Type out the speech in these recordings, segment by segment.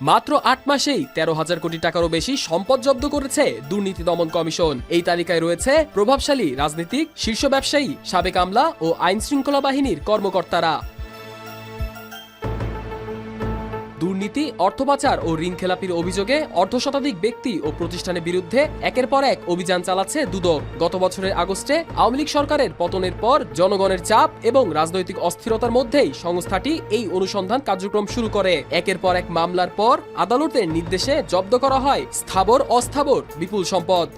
মাত্র ৮ মাসেই ১৩,০০০ কোটি টাকারও বেশি সম্পদ জব্দ করেছে দুর্নীতি দমন কমিশন। এই তালিকায় রয়েছে প্রভাবশালী রাজনীতিক, শীর্ষ ব্যবসায়ী, সাবেক আমলা ও আইন শৃঙ্খলা বাহিনীর কর্মকর্তারা। দুর্নীতি, অর্থ পাচার ও ঋণ খেলাপির অভিযোগে অর্ধশতাধিক ব্যক্তি ও প্রতিষ্ঠানের বিরুদ্ধে একের পর এক অভিযান চালাচ্ছে দুদক। গত বছরের আগস্টে আওয়ামী লীগ সরকারের পতনের পর জনগণের চাপ এবং রাজনৈতিক অস্থিরতার মধ্যেই সংস্থাটি এই অনুসন্ধান কার্যক্রম শুরু করে। একের পর এক মামলার পর আদালতের নির্দেশে জব্দ করা হয় স্থাবর অস্থাবর বিপুল সম্পদ।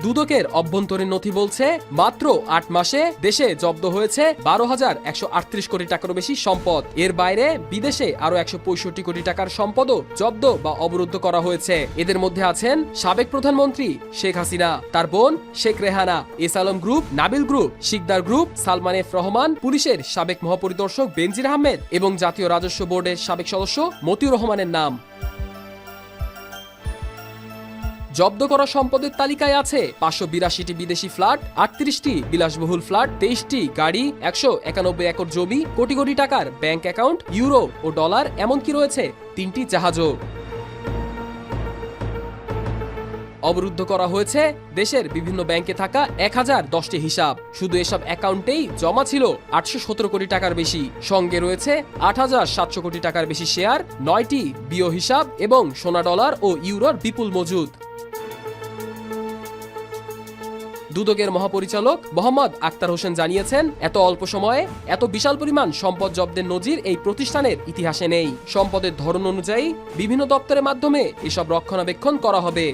দুদকের অভ্যন্তরীণ নথি বলছে, মাত্র ৮ মাসে দেশে জব্দ হয়েছে ১২,১৩৮ কোটি টাকারও বেশি সম্পদ। এর বাইরে বিদেশে আরো ১৬৫ কোটি টাকার সম্পদও জব্দ বা অবরুদ্ধ করা হয়েছে। এদের মধ্যে আছেন সাবেক প্রধানমন্ত্রী শেখ হাসিনা, তার বোন Sheikh Rehana, S Alam group, Nabil group, Sikder group, Salman F Rahman, পুলিশের সাবেক মহাপরিদর্শক বেনজির আহমেদ এবং জাতীয় রাজস্ব বোর্ডের সাবেক সদস্য মতিউর রহমানের নাম। জব্দ করা সম্পদের তালিকায় আছে ৫৮২টি বিদেশি ফ্ল্যাট, ৩৮টি বিলাসবহুল ফ্ল্যাট, ২৩টি গাড়ি, ১৯১ একর জমি, কোটি কোটি টাকার ব্যাংক অ্যাকাউন্ট, ইউরো ও ডলার, এমনকি রয়েছে ৩টি জাহাজও। অবরুদ্ধ করা হয়েছে দেশের বিভিন্ন ব্যাংকে থাকা ১,০১০টি হিসাব। শুধু এসব অ্যাকাউন্টেই জমা ছিল ৮১৭ কোটি টাকার বেশি। সঙ্গে রয়েছে ৮,৭০০ কোটি টাকার বেশি শেয়ার, ৯টি বিও হিসাব এবং সোনা, ডলার ও ইউরোর বিপুল মজুদ। দুদকের মহাপরিচালক মোহাম্মদ আক্তার হোসেন জানিয়েছেন, এত অল্প সময়ে এত বিশাল পরিমাণ সম্পদ জব্দের নজির এই প্রতিষ্ঠানের ইতিহাসে নেই। সম্পদের ধরন অনুযায়ী বিভিন্ন দপ্তরের মাধ্যমে এসব রক্ষণাবেক্ষণ করা হবে।